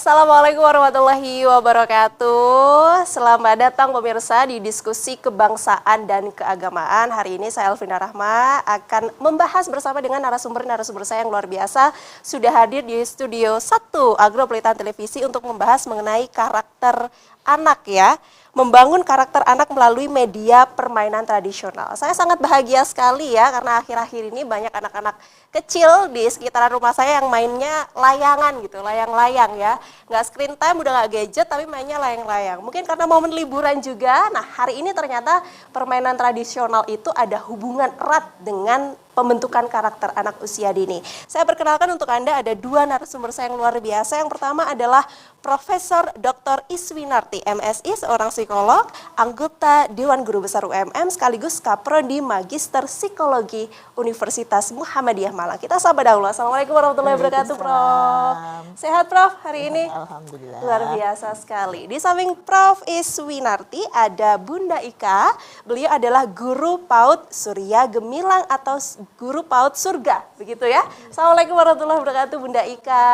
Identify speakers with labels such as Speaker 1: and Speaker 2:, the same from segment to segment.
Speaker 1: Assalamualaikum warahmatullahi wabarakatuh. Selamat datang pemirsa di diskusi kebangsaan dan keagamaan. Hari ini saya Elvina Rahma akan membahas bersama dengan narasumber-narasumber saya yang luar biasa. Sudah hadir di studio 1 Agro Pelitahan Televisi untuk membahas mengenai karakter anak ya. Membangun karakter anak melalui media permainan tradisional. Saya sangat bahagia sekali ya karena akhir-akhir ini banyak anak-anak kecil di sekitaran rumah saya yang mainnya layangan gitu, layang-layang ya. Nggak screen time, udah nggak gadget tapi mainnya layang-layang. Mungkin karena momen liburan juga. Nah hari ini ternyata permainan tradisional itu ada hubungan erat dengan pembentukan karakter anak usia dini. Saya perkenalkan untuk Anda ada dua narasumber saya yang luar biasa. Yang pertama adalah Profesor Dr. Iswinarti, MSI, seorang psikolog, anggota Dewan Guru Besar UMM, sekaligus Kaprodi Magister Psikologi Universitas Muhammadiyah Malang. Kita sapa dahulu. Assalamualaikum warahmatullahi wabarakatuh, Prof. Sehat, Prof, hari ini?
Speaker 2: Alhamdulillah.
Speaker 1: Luar biasa sekali. Di samping Prof. Iswinarti ada Bunda Ika. Beliau adalah guru PAUD Surya Gemilang atau guru PAUD Surga, begitu ya. Assalamualaikum warahmatullahi wabarakatuh, Bunda Ika.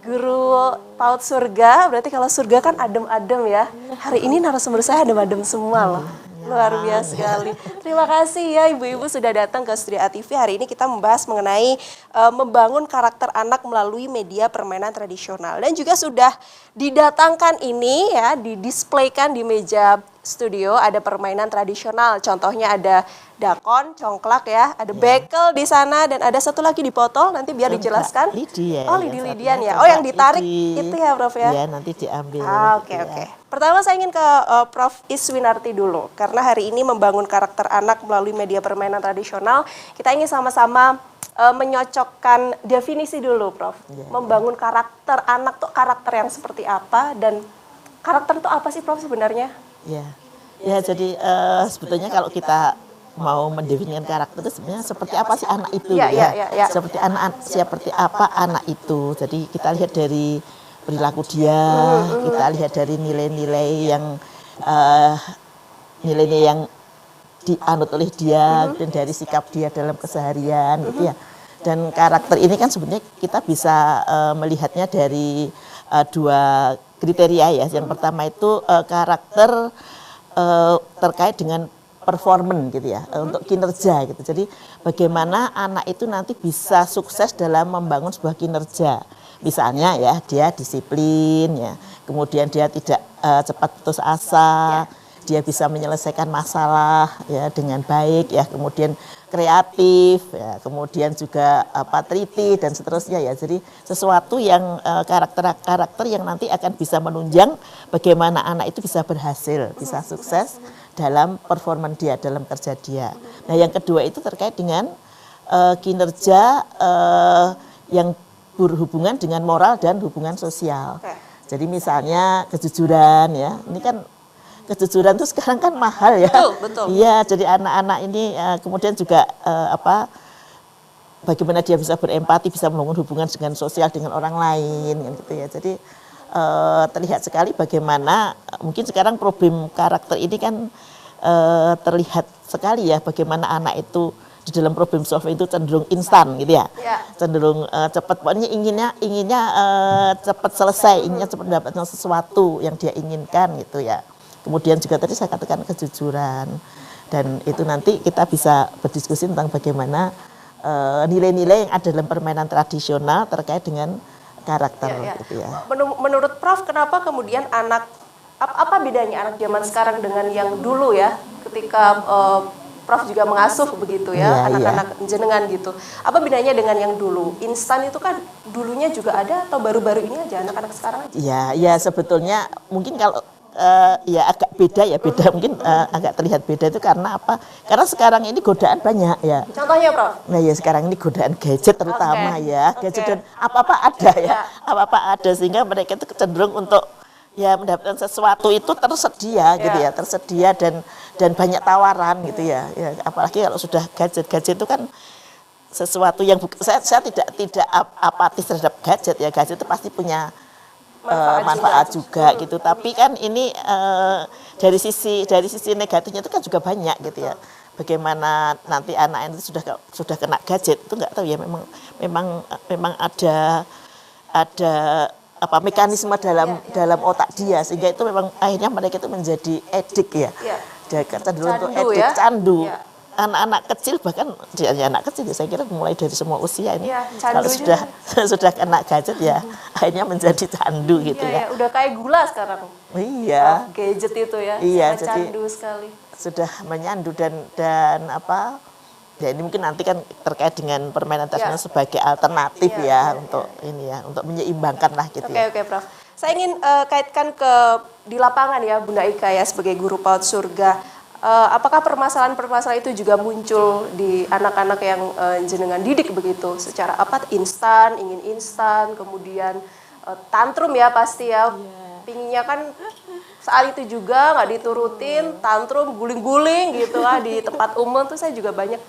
Speaker 1: Guru PAUD Surga, berarti kalau surga kan adem-adem ya. Hari ini narasumber saya adem-adem semua loh. Luar biasa sekali. Terima kasih ya ibu-ibu sudah datang ke Studio ATV. Hari ini kita membahas mengenai membangun karakter anak melalui media permainan tradisional. Dan juga sudah didatangkan ini ya, didisplaykan di meja studio ada permainan tradisional. Contohnya ada dakon, congklak ya, ada bekel di sana dan ada satu lagi dipotol nanti biar dijelaskan.
Speaker 2: Lidi ya.
Speaker 1: Oh, lidi-lidian ya. Oh, yang ditarik itu ya, Prof ya.
Speaker 2: Iya, nanti diambil.
Speaker 1: Oke. Pertama saya ingin ke Prof. Iswinarti dulu karena hari ini membangun karakter anak melalui media permainan tradisional. Kita ingin sama-sama menyocokkan definisi dulu, Prof. Membangun karakter anak tuh karakter yang seperti apa dan karakter itu apa sih, Prof, sebenarnya?
Speaker 2: Ya jadi sebetulnya kalau kita mau mendefinisikan karakter itu sebenarnya seperti apa sih anak itu ya. Seperti apa anak itu. Jadi kita lihat dari perilaku dia, kita lihat dari nilai-nilai yang dianut oleh dia, dan dari sikap dia dalam keseharian gitu ya. Dan karakter ini kan sebenarnya kita bisa melihatnya dari dua kriteria ya. Yang pertama itu karakter terkait dengan performance gitu ya, untuk kinerja gitu. Jadi bagaimana anak itu nanti bisa sukses dalam membangun sebuah kinerja. Misalnya ya, dia disiplin ya, kemudian dia tidak cepat putus asa, dia bisa menyelesaikan masalah ya dengan baik ya, kemudian kreatif ya, kemudian juga teliti dan seterusnya ya. Jadi sesuatu yang karakter yang nanti akan bisa menunjang bagaimana anak itu bisa berhasil, bisa sukses dalam performa dia, dalam kerja dia. Nah, yang kedua itu terkait dengan kinerja yang berhubungan dengan moral dan hubungan sosial. Jadi misalnya kejujuran ya, ini kan kejujuran itu sekarang kan mahal ya.
Speaker 1: Betul.
Speaker 2: Iya, jadi anak-anak ini kemudian juga bagaimana dia bisa berempati, bisa membangun hubungan dengan sosial dengan orang lain gitu ya. Jadi terlihat sekali bagaimana mungkin sekarang problem karakter ini kan terlihat sekali ya, bagaimana anak itu di dalam problem solving itu cenderung instan gitu ya. Cenderung cepat, pokoknya inginnya cepat selesai, inginnya cepat mendapatkan sesuatu yang dia inginkan gitu ya. Kemudian juga tadi saya katakan kejujuran, dan itu nanti kita bisa berdiskusi tentang bagaimana nilai-nilai yang ada dalam permainan tradisional terkait dengan karakter gitu ya.
Speaker 1: Menurut Prof, kenapa kemudian apa bedanya anak zaman sekarang dengan yang dulu ya, ketika Prof juga mengasuh begitu ya, anak-anak jenengan gitu. Apa bedanya dengan yang dulu? Instan itu kan dulunya juga ada atau baru-baru ini aja anak-anak sekarang aja?
Speaker 2: Ya sebetulnya mungkin kalau ya agak beda mungkin agak terlihat beda itu karena apa? Karena sekarang ini godaan banyak ya.
Speaker 1: Contohnya, Prof?
Speaker 2: Nah ya sekarang ini godaan gadget terutama gadget dan apa-apa ada ya, apa-apa ada, sehingga mereka itu cenderung untuk ya mendapatkan sesuatu itu tersedia gitu ya, tersedia dan banyak tawaran gitu ya. Apalagi kalau sudah gadget itu kan sesuatu yang saya tidak apatis terhadap gadget ya, gadget itu pasti punya manfaat juga gitu, tapi kan ini dari sisi negatifnya itu kan juga banyak gitu ya. Bagaimana nanti anak itu sudah kena gadget itu nggak tahu ya, memang ada mekanisme dalam otak dia, sehingga itu memang akhirnya mereka itu menjadi edik ya. Dia cenderung untuk
Speaker 1: Candu
Speaker 2: edik,
Speaker 1: ya.
Speaker 2: candu. Anak-anak kecil, bahkan anak kecil ya, saya kira mulai dari semua usia ini, kalau sudah sudah kena gadget ya akhirnya menjadi candu gitu ya.
Speaker 1: Udah kayak gula sekarang.
Speaker 2: Iya.
Speaker 1: Gadget itu ya.
Speaker 2: Iya,
Speaker 1: candu sekali.
Speaker 2: Sudah menyandu dan apa? Ya ini mungkin nanti kan terkait dengan permainan tradisional sebagai alternatif untuk ini ya, untuk menyeimbangkan lah gitu ya.
Speaker 1: Oke, Prof. Saya ingin kaitkan ke di lapangan ya, Bunda Ika ya sebagai guru PAUD Surga. Apakah permasalahan-permasalahan itu juga muncul di anak-anak yang jenengan didik begitu? Secara ingin instan, kemudian tantrum ya pasti ya. Pinginnya kan saat itu juga nggak diturutin, tantrum, guling-guling gitu lah di tempat umum tuh saya juga banyak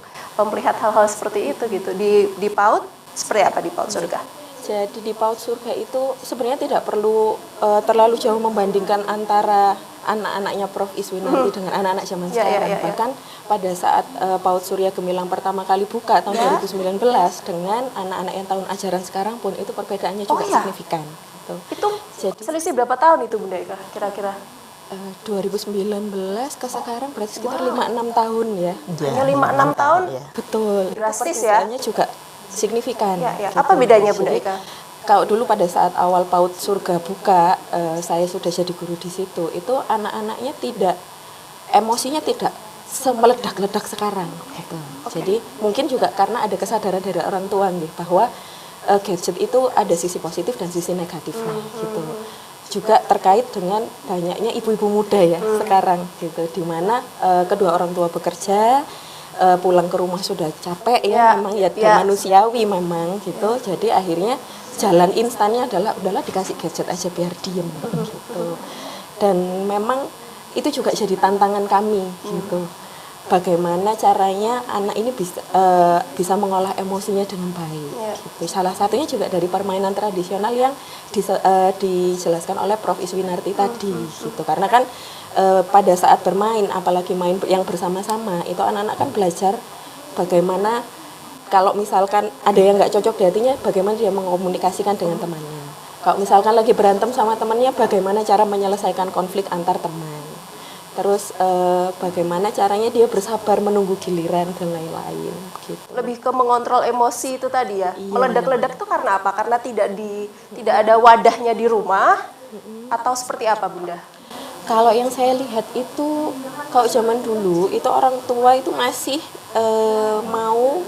Speaker 1: melihat hal-hal seperti itu gitu. Di PAUD seperti apa di PAUD Surga?
Speaker 3: Jadi di PAUD Surga itu sebenarnya tidak perlu terlalu jauh membandingkan antara anak-anaknya Prof. Iswinarti dengan anak-anak zaman sekarang. Bahkan pada saat PAUD Surya Gemilang pertama kali buka tahun 2019 dengan anak-anak yang tahun ajaran sekarang pun itu perbedaannya juga signifikan. Gitu.
Speaker 1: Itu jadi, selisih berapa tahun itu Bunda Ika kira-kira?
Speaker 3: 2019 ke sekarang berarti sekitar 5-6 tahun ya.
Speaker 1: Hanya 5-6 tahun?
Speaker 3: Betul.
Speaker 1: Drastis ya?
Speaker 3: Perbedaannya juga signifikan.
Speaker 1: Gitu. Apa bedanya Bunda Ika?
Speaker 3: Kalau dulu pada saat awal PAUD Surga buka, saya sudah jadi guru di situ, itu anak-anaknya emosinya tidak semeledak-ledak sekarang. Gitu. Jadi mungkin juga karena ada kesadaran dari orang tua nih, bahwa gadget itu ada sisi positif dan sisi negatifnya gitu. Juga terkait dengan banyaknya ibu-ibu muda ya sekarang gitu, di mana kedua orang tua bekerja, pulang ke rumah sudah capek memang manusiawi memang gitu. Jadi akhirnya jalan instannya adalah udahlah dikasih gadget aja biar diem gitu. Dan memang itu juga jadi tantangan kami gitu. Bagaimana caranya anak ini bisa mengolah emosinya dengan baik. Gitu. Salah satunya juga dari permainan tradisional yang dijelaskan oleh Prof. Iswinarti tadi. Gitu. Karena kan pada saat bermain, apalagi main yang bersama-sama, itu anak-anak kan belajar bagaimana kalau misalkan ada yang nggak cocok di hatinya, bagaimana dia mengkomunikasikan dengan temannya. Kalau misalkan lagi berantem sama temannya, bagaimana cara menyelesaikan konflik antar teman. Terus bagaimana caranya dia bersabar menunggu giliran dan lain-lain gitu.
Speaker 1: Lebih ke mengontrol emosi itu tadi ya. Meledak-ledak itu karena apa? Karena tidak ada wadahnya di rumah atau seperti apa Bunda?
Speaker 3: Kalau yang saya lihat itu kalau zaman dulu itu orang tua itu masih mau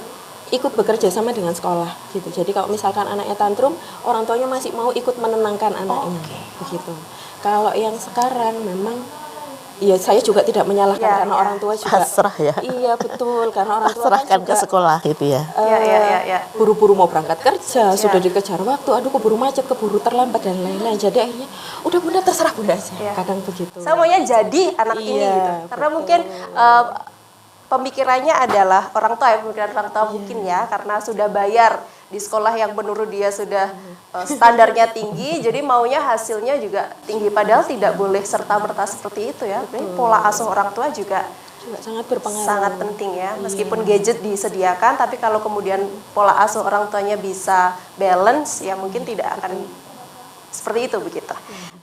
Speaker 3: ikut bekerja sama dengan sekolah gitu. Jadi kalau misalkan anaknya tantrum, orang tuanya masih mau ikut menenangkan anaknya begitu. Kalau yang sekarang memang iya, saya juga tidak menyalahkan karena orang tua juga
Speaker 2: pasrah ya.
Speaker 3: Iya betul, karena orang tua
Speaker 2: pasrahkan
Speaker 3: kan juga
Speaker 2: ke sekolah gitu ya.
Speaker 3: Buru-buru mau berangkat kerja, sudah dikejar waktu, aduh keburu macet, keburu terlambat dan lain-lain. Jadi akhirnya udah Bunda terserah Bunda aja. Kadang begitu.
Speaker 1: Saya maunya jadi anak ini gitu. Karena mungkin pemikirannya adalah pemikiran orang tua mungkin ya, karena sudah bayar di sekolah yang menurut dia sudah standarnya tinggi, jadi maunya hasilnya juga tinggi, padahal tidak boleh serta-merta seperti itu ya. Jadi pola asuh orang tua juga
Speaker 3: sangat berpengaruh.
Speaker 1: Sangat penting ya, meskipun gadget disediakan, tapi kalau kemudian pola asuh orang tuanya bisa balance, ya mungkin tidak akan seperti itu begitu.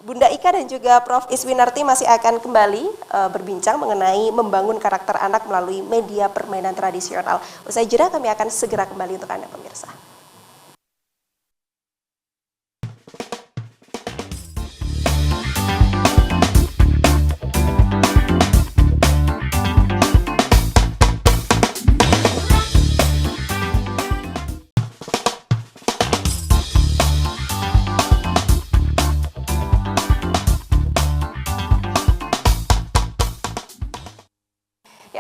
Speaker 1: Bunda Ika dan juga Prof. Iswinarti masih akan kembali berbincang mengenai membangun karakter anak melalui media permainan tradisional. Usai jeda kami akan segera kembali untuk Anda pemirsa.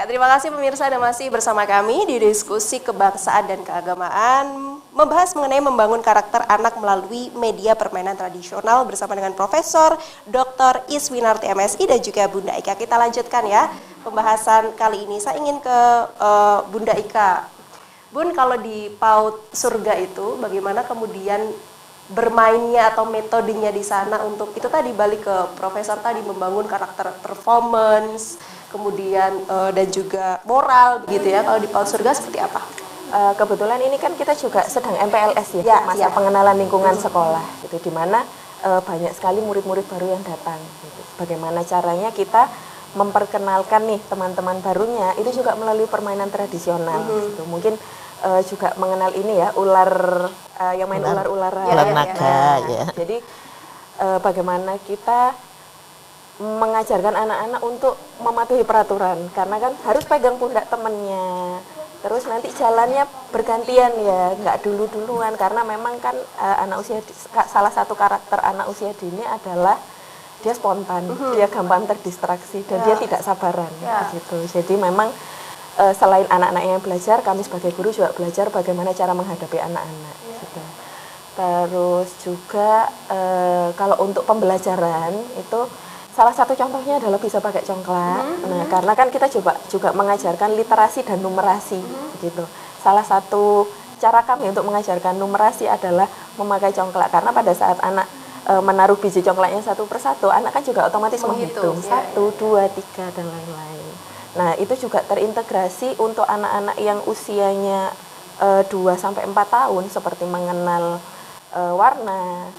Speaker 1: Ya, terima kasih pemirsa Anda masih bersama kami di diskusi kebangsaan dan keagamaan, membahas mengenai membangun karakter anak melalui media permainan tradisional bersama dengan Profesor Dr. Iswinarti MSI dan juga Bunda Ika. Kita lanjutkan ya pembahasan kali ini. Saya ingin ke Bunda Ika. Bun, kalau di PAUD Surga itu bagaimana kemudian bermainnya atau metodenya di sana untuk itu tadi balik ke Profesor tadi membangun karakter performance, kemudian dan juga moral begitu ya. Kalau di PAUD Surga seperti apa?
Speaker 3: Kebetulan ini kan kita juga sedang MPLS ya, masa pengenalan lingkungan sekolah gitu, di mana banyak sekali murid-murid baru yang datang. Gitu. Bagaimana caranya kita memperkenalkan nih teman-teman barunya itu juga melalui permainan tradisional. Gitu. Mungkin juga mengenal ini ya ular yang main ular-ularan.
Speaker 2: Ular naga ya.
Speaker 3: Jadi bagaimana kita mengajarkan anak-anak untuk mematuhi peraturan karena kan harus pegang pundak temennya. Terus nanti jalannya bergantian ya, nggak dulu-duluan karena memang kan salah satu karakter anak usia dini adalah dia spontan, dia gampang terdistraksi dan dia tidak sabaran gitu. Jadi memang selain anak-anak yang belajar, kami sebagai guru juga belajar bagaimana cara menghadapi anak-anak gitu. Terus juga kalau untuk pembelajaran itu salah satu contohnya adalah bisa pakai congklak. Nah, karena kan kita juga mengajarkan literasi dan numerasi gitu. Salah satu cara kami untuk mengajarkan numerasi adalah memakai congklak karena pada saat anak menaruh biji congklaknya satu persatu, anak kan juga otomatis menghitung 1, 2, 3 dan lain-lain. Nah, itu juga terintegrasi untuk anak-anak yang usianya 2 sampai 4 tahun seperti mengenal warna,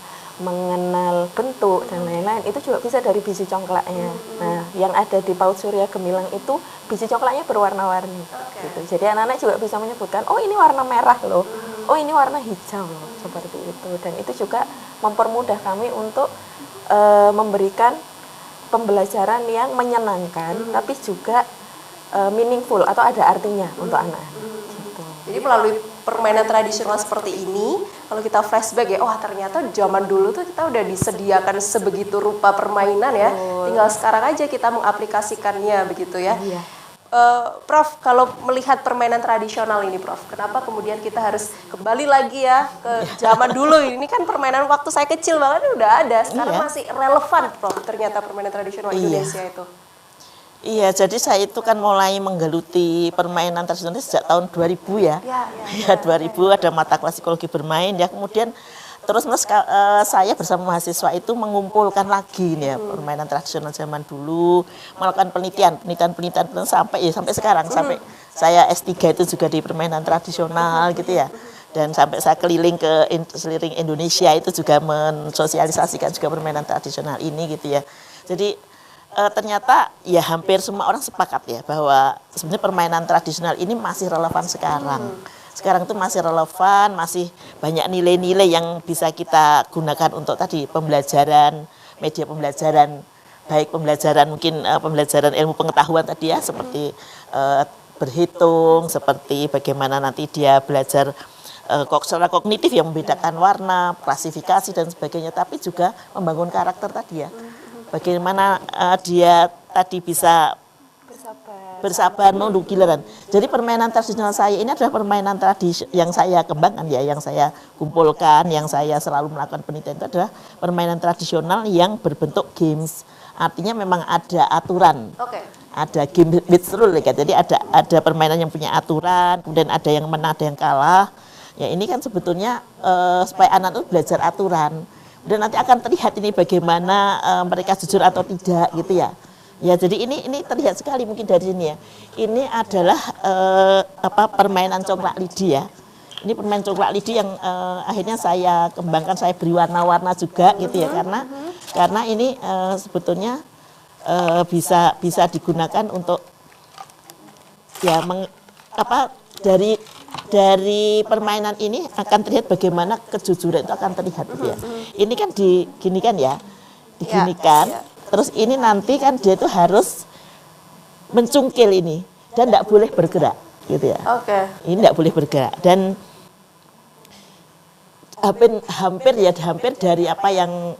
Speaker 3: mengenal bentuk dan lain-lain, itu juga bisa dari biji congklaknya. Nah, yang ada di PAUD Surya Gemilang itu biji congklaknya berwarna-warni. Gitu. Jadi anak-anak juga bisa menyebutkan, oh ini warna merah loh, oh ini warna hijau loh, seperti itu. Dan itu juga mempermudah kami untuk memberikan pembelajaran yang menyenangkan, tapi juga meaningful atau ada artinya untuk anak-anak. Gitu.
Speaker 1: Jadi melalui permainan tradisional seperti ini, kalau kita flashback ya, wah ternyata zaman dulu tuh kita udah disediakan sebegitu rupa permainan ya. Tinggal sekarang aja kita mengaplikasikannya begitu ya.
Speaker 3: Iya.
Speaker 1: Prof, kalau melihat permainan tradisional ini, Prof, kenapa kemudian kita harus kembali lagi ya ke zaman dulu? Ini kan permainan waktu saya kecil banget udah ada, sekarang masih relevan, Prof. Ternyata permainan tradisional Indonesia itu.
Speaker 2: Iya, jadi saya itu kan mulai menggeluti permainan tradisional sejak tahun 2000 ya. Ya, 2000 ada mata kelas psikologi bermain ya. Kemudian terus saya bersama mahasiswa itu mengumpulkan lagi nih ya permainan tradisional zaman dulu, melakukan penelitian sampai sekarang sampai saya S3 itu juga di permainan tradisional gitu ya. Dan sampai saya keliling ke seluruh Indonesia itu juga mensosialisasikan juga permainan tradisional ini gitu ya. Jadi ternyata ya hampir semua orang sepakat ya bahwa sebenarnya permainan tradisional ini masih relevan sekarang. Sekarang itu masih relevan, masih banyak nilai-nilai yang bisa kita gunakan untuk tadi pembelajaran, media pembelajaran, baik pembelajaran mungkin pembelajaran ilmu pengetahuan tadi ya seperti berhitung, seperti bagaimana nanti dia belajar secara kognitif yang membedakan warna, klasifikasi dan sebagainya, tapi juga membangun karakter tadi ya. Bagaimana dia tadi bisa bersabar, menunggu giliran. Jadi permainan tradisional saya ini adalah permainan tradisi yang saya kembangkan ya, yang saya kumpulkan, yang saya selalu melakukan penelitian itu adalah permainan tradisional yang berbentuk games. Artinya memang ada aturan. Ada game with rule ya. Jadi ada permainan yang punya aturan, kemudian ada yang menang, ada yang kalah. Ya ini kan sebetulnya supaya anak itu belajar aturan. Dan nanti akan terlihat ini bagaimana mereka jujur atau tidak gitu ya. Ya jadi ini terlihat sekali mungkin dari sini ya. Ini adalah permainan congklak lidi ya. Ini permainan congklak lidi yang akhirnya saya kembangkan, saya beri warna-warna juga gitu ya karena ini sebetulnya bisa digunakan untuk ya dari permainan ini akan terlihat bagaimana kejujuran itu akan terlihat gitu ya. Ini kan diginikan ya, terus ini nanti kan dia itu harus mencungkil ini dan tidak boleh bergerak gitu ya. Ini tidak boleh bergerak dan hampir dari apa yang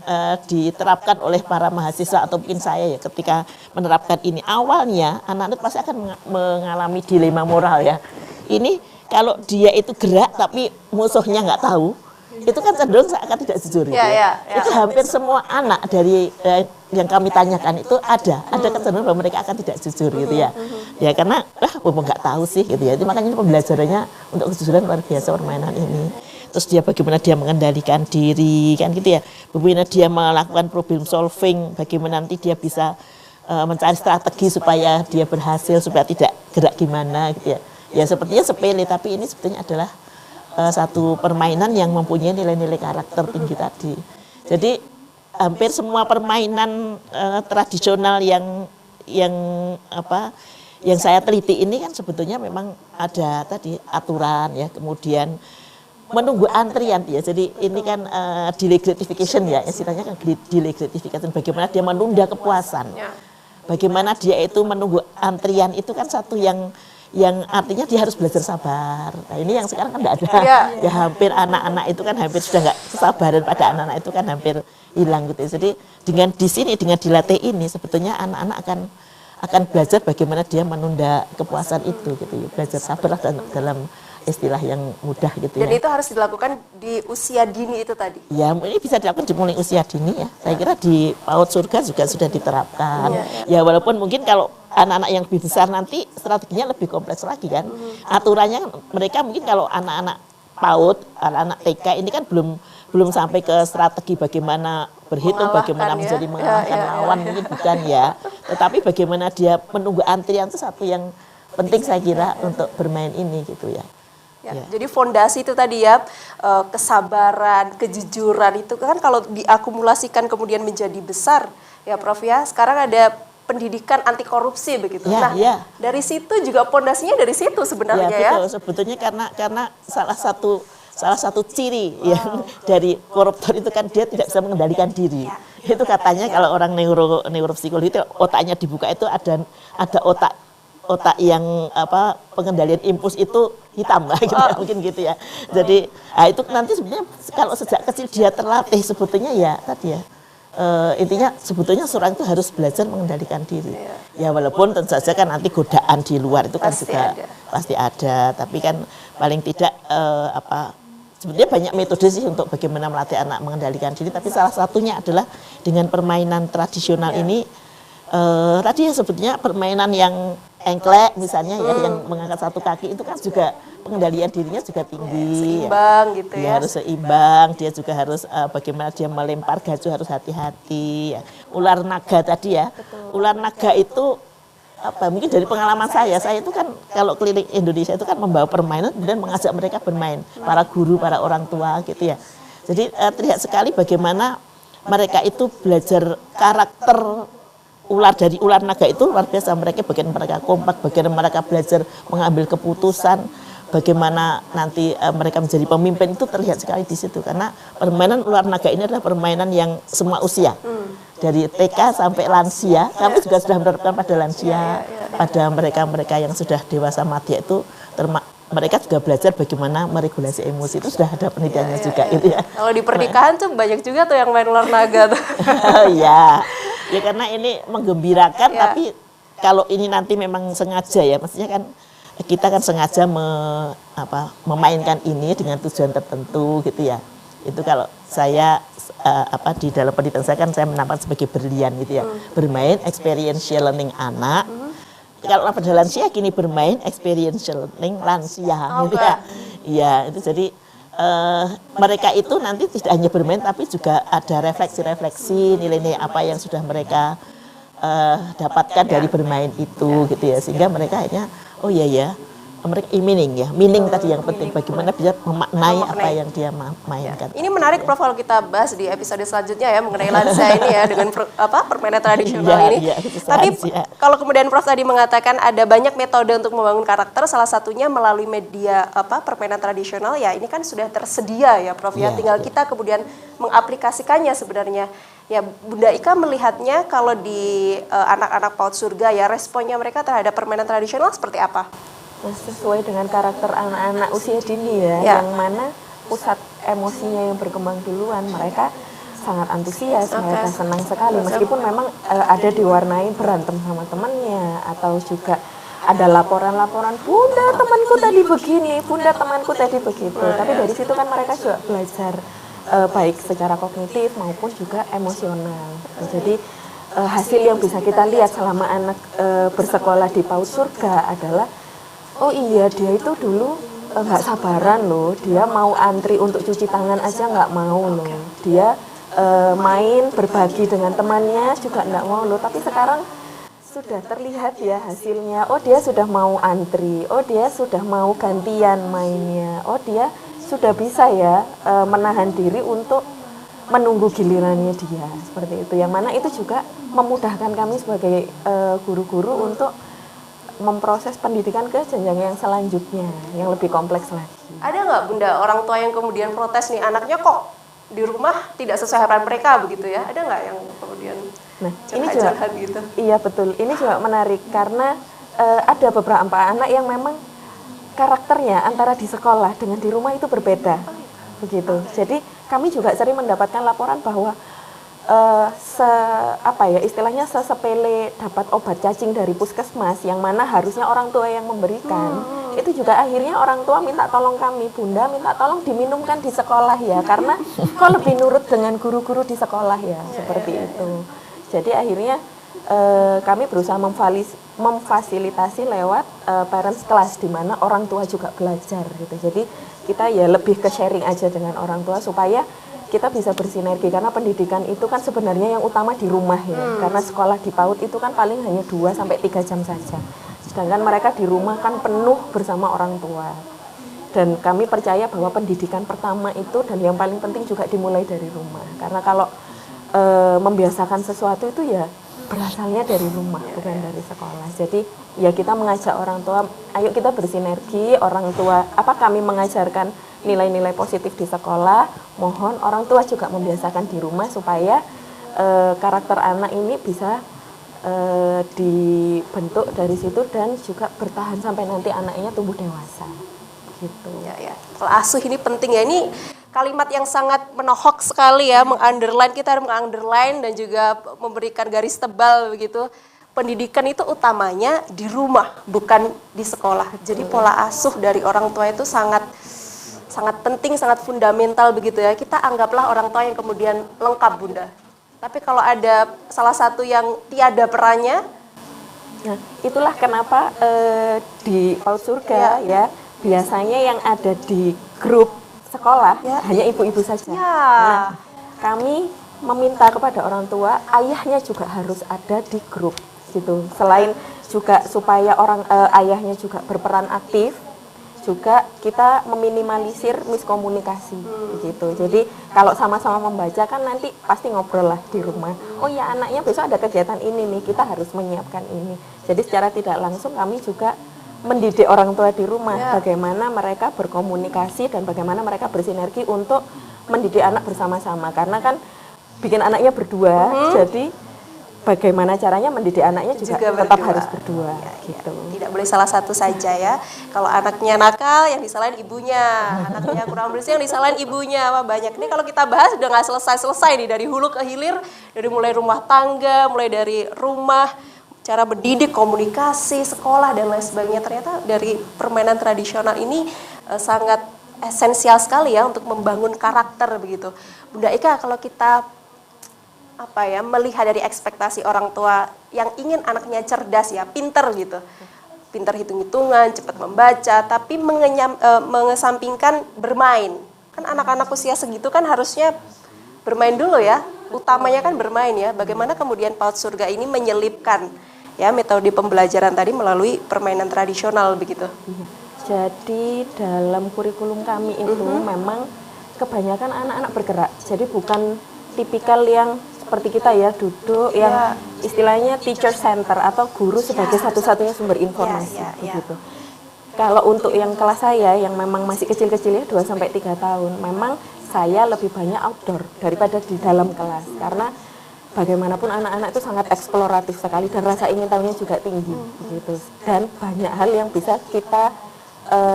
Speaker 2: diterapkan oleh para mahasiswa atau mungkin saya ya ketika menerapkan ini awalnya anak-anak pasti akan mengalami dilema moral ya. Ini kalau dia itu gerak tapi musuhnya nggak tahu, itu kan cenderung akan tidak jujur. Itu hampir semua anak dari yang kami tanyakan itu ada kecenderungan bahwa mereka akan tidak jujur gitu ya. Ya karena nggak tahu sih gitu ya. Itu makanya pembelajarannya untuk kejujuran luar biasa permainan ini. Terus dia bagaimana dia mengendalikan diri kan gitu ya. Bagaimana dia melakukan problem solving, bagaimana nanti dia bisa mencari strategi supaya dia berhasil, supaya tidak gerak gimana gitu ya. Ya sepertinya sepele, tapi ini sebetulnya adalah satu permainan yang mempunyai nilai-nilai karakter tinggi tadi. Jadi hampir semua permainan tradisional yang apa yang saya teliti ini kan sebetulnya memang ada tadi aturan ya, kemudian menunggu antrian ya. Jadi ini kan delay gratification ya, istilahnya kan delay gratification, bagaimana dia menunda kepuasan. Bagaimana dia itu menunggu antrian itu kan satu yang artinya dia harus belajar sabar. Nah, ini yang sekarang kan tidak ada. Ya hampir anak-anak itu kan hampir sudah nggak kesabaran pada anak-anak itu kan hampir hilang gitu. Jadi dengan di sini dengan dilatih ini sebetulnya anak-anak akan belajar bagaimana dia menunda kepuasan itu gitu ya. Belajar sabar dalam istilah yang mudah gitu ya.
Speaker 1: Dan itu harus dilakukan di usia dini itu tadi.
Speaker 2: Ya, ini bisa dilakukan dimulai usia dini ya. Saya kira di PAUD Surga juga sudah diterapkan. Ya walaupun mungkin kalau anak-anak yang lebih besar nanti strateginya lebih kompleks lagi kan. Aturannya mereka mungkin kalau anak-anak PAUD, anak-anak TK ini kan belum sampai ke strategi bagaimana berhitung, bagaimana menjadi mengalahkan lawan mungkin bukan ya. Tetapi bagaimana dia menunggu antrian itu satu yang penting saya kira untuk bermain ini gitu ya.
Speaker 1: Jadi fondasi itu tadi ya, kesabaran, kejujuran itu kan kalau diakumulasikan kemudian menjadi besar ya Prof ya. Sekarang ada pendidikan anti korupsi begitu. Dari situ juga fondasinya dari situ sebenarnya ya.
Speaker 2: Betul. Sebetulnya karena salah satu ciri yang dari koruptor itu kan dia tidak bisa mengendalikan diri. Itu katanya kalau orang neuropsikologi itu otaknya dibuka itu ada otak yang pengendalian impuls itu hitam lah gitu ya, mungkin gitu ya. Jadi itu nanti sebenarnya kalau sejak kecil dia terlatih sebetulnya ya tadi ya intinya sebetulnya seorang itu harus belajar mengendalikan diri. Ya walaupun tentu saja kan nanti godaan di luar itu kan pasti ada, tapi kan paling tidak sebetulnya banyak metode sih untuk bagaimana melatih anak mengendalikan diri, tapi salah satunya adalah dengan permainan tradisional ini. Tadi ya sebetulnya permainan yang engklek misalnya ya, yang mengangkat satu kaki itu kan juga pengendalian dirinya juga tinggi.
Speaker 1: Seimbang ya. Gitu
Speaker 2: dia
Speaker 1: ya.
Speaker 2: harus seimbang, dia juga harus bagaimana dia melempar gaju harus hati-hati. Ya. Ular naga tadi ya, ular naga itu mungkin dari pengalaman saya itu kan kalau keliling Indonesia itu kan membawa permainan kemudian mengajak mereka bermain, para guru, para orang tua gitu ya. Jadi terlihat sekali bagaimana mereka itu belajar karakter dari ular naga itu luar biasa. Bagaimana mereka kompak, bagaimana mereka belajar mengambil keputusan, bagaimana nanti mereka menjadi pemimpin itu terlihat sekali di situ. Karena permainan ular naga ini adalah permainan yang semua usia, dari TK sampai lansia. Kami juga sudah menerapkan pada lansia, pada mereka yang sudah dewasa madya itu, mereka juga belajar bagaimana meregulasi emosi. Itu sudah ada penelitiannya juga. Gitu ya.
Speaker 1: Kalau di pernikahan tuh banyak juga tuh yang main ular naga tuh.
Speaker 2: Ya karena ini menggembirakan, tapi kalau ini nanti memang sengaja ya, maksudnya kan kita kan sengaja memainkan ini dengan tujuan tertentu gitu ya. Itu kalau saya di dalam pendidikan saya kan saya menampakkan sebagai berlian gitu ya, bermain experiential learning anak. Kalau pada lansia kini bermain experiential learning lansia gitu ya. Iya itu jadi mereka itu nanti tidak hanya bermain tapi juga ada refleksi-refleksi nilai-nilai apa yang sudah mereka dapatkan dari bermain itu gitu ya, sehingga mereka akhirnya mereka meaning tadi yang penting, bagaimana bisa memaknai apa yang dia mainkan.
Speaker 1: Ini menarik Prof kalau kita bahas di episode selanjutnya ya mengenai lansia ini ya dengan permainan tradisional ini. Tapi kalau kemudian Prof tadi mengatakan ada banyak metode untuk membangun karakter, salah satunya melalui media permainan tradisional ya, ini kan sudah tersedia ya Prof ya, tinggal kita kemudian mengaplikasikannya sebenarnya. Ya Bunda Ika melihatnya kalau di anak-anak PAUD Surga ya, responnya mereka terhadap permainan tradisional seperti apa?
Speaker 3: Sesuai dengan karakter anak-anak usia dini yang mana pusat emosinya yang berkembang duluan, mereka sangat antusias, mereka senang sekali meskipun memang ada diwarnai berantem sama temannya atau juga ada laporan-laporan, bunda temanku tadi begini, bunda temanku tadi begitu. Tapi dari situ kan mereka juga belajar baik secara kognitif maupun juga emosional. Jadi hasil yang bisa kita lihat selama anak bersekolah di PAUD Surga adalah oh iya, dia itu dulu nggak sabaran loh, dia mau antri untuk cuci tangan aja nggak mau loh, dia main berbagi dengan temannya juga nggak mau loh, tapi sekarang sudah terlihat ya hasilnya, oh dia sudah mau antri, oh dia sudah mau gantian mainnya, oh dia sudah bisa ya menahan diri untuk menunggu gilirannya dia seperti itu. Yang mana itu juga memudahkan kami sebagai guru-guru untuk memproses pendidikan ke jenjang yang selanjutnya, yang lebih kompleks lagi.
Speaker 1: Ada nggak Bunda orang tua yang kemudian protes nih anaknya kok di rumah tidak sesuai harapan mereka begitu ya? Ada nggak yang kemudian
Speaker 3: Nah, ini juga
Speaker 1: gitu?
Speaker 3: Iya betul. Ini juga menarik karena ada beberapa anak yang memang karakternya antara di sekolah dengan di rumah itu berbeda, begitu. Jadi kami juga sering mendapatkan laporan bahwa istilahnya sesepele dapat obat cacing dari puskesmas yang mana harusnya orang tua yang memberikan, itu juga akhirnya orang tua minta tolong kami, Bunda minta tolong diminumkan di sekolah ya, karena kok lebih nurut dengan guru-guru di sekolah ya, seperti itu. Jadi akhirnya kami berusaha memfasilitasi lewat parents class di mana orang tua juga belajar gitu. Jadi kita ya lebih ke sharing aja dengan orang tua supaya kita bisa bersinergi, karena pendidikan itu kan sebenarnya yang utama di rumah ya. Karena sekolah di PAUD itu kan paling hanya 2 sampai 3 jam saja. Sedangkan mereka di rumah kan penuh bersama orang tua. Dan kami percaya bahwa pendidikan pertama itu dan yang paling penting juga dimulai dari rumah. Karena kalau membiasakan sesuatu itu ya berasalnya dari rumah, bukan dari sekolah. Jadi ya kita mengajak orang tua, ayo kita bersinergi, orang tua, kami mengajarkan nilai-nilai positif di sekolah, mohon orang tua juga membiasakan di rumah supaya karakter anak ini bisa dibentuk dari situ dan juga bertahan sampai nanti anaknya tumbuh dewasa. Gitu.
Speaker 1: Ya. Pola asuh ini penting ya. Ini kalimat yang sangat menohok sekali ya, kita harus meng-underline dan juga memberikan garis tebal begitu. Pendidikan itu utamanya di rumah, bukan di sekolah. Jadi pola asuh dari orang tua itu sangat penting, sangat fundamental begitu ya. Kita anggaplah orang tua yang kemudian lengkap Bunda. Tapi kalau ada salah satu yang tiada perannya,
Speaker 3: nah itulah kenapa di PAUD Surga ya biasanya yang ada di grup sekolah hanya ibu-ibu saja. Nah, kami meminta kepada orang tua, ayahnya juga harus ada di grup gitu. Selain juga supaya ayahnya juga berperan aktif, juga kita meminimalisir miskomunikasi gitu. Jadi kalau sama-sama membaca kan nanti pasti ngobrol lah di rumah. Oh ya anaknya besok ada kegiatan ini nih, kita harus menyiapkan ini. Jadi secara tidak langsung kami juga mendidik orang tua di rumah, bagaimana mereka berkomunikasi dan bagaimana mereka bersinergi untuk mendidik anak bersama-sama. Karena kan bikin anaknya berdua, jadi bagaimana caranya mendidik anaknya juga tetap harus berdua. Gitu.
Speaker 1: Tidak boleh salah satu saja ya. Kalau anaknya nakal yang disalahin ibunya, anaknya kurang bersih yang disalahin ibunya. Wah banyak. Ini kalau kita bahas udah nggak selesai-selesai nih, dari hulu ke hilir, dari mulai rumah tangga, mulai dari rumah, cara mendidik, komunikasi, sekolah, dan lain sebagainya. Ternyata dari permainan tradisional ini sangat esensial sekali ya untuk membangun karakter begitu. Bunda Ika, kalau kita melihat dari ekspektasi orang tua yang ingin anaknya cerdas ya, pinter gitu, pinter hitung-hitungan, cepat membaca, tapi mengesampingkan bermain. Kan anak-anak usia segitu kan harusnya bermain dulu ya, utamanya kan bermain ya. Bagaimana kemudian PAUD Surga ini menyelipkan ya metode pembelajaran tadi melalui permainan tradisional begitu?
Speaker 3: Jadi dalam kurikulum kami itu memang kebanyakan anak-anak bergerak. Jadi bukan tipikal yang seperti kita ya duduk yang istilahnya teacher center atau guru sebagai satu-satunya sumber informasi begitu. Kalau untuk yang kelas saya yang memang masih kecil-kecil ya 2 sampai 3 tahun, memang saya lebih banyak outdoor daripada di dalam kelas karena bagaimanapun anak-anak itu sangat eksploratif sekali dan rasa ingin tahunya juga tinggi gitu. Dan banyak hal yang bisa kita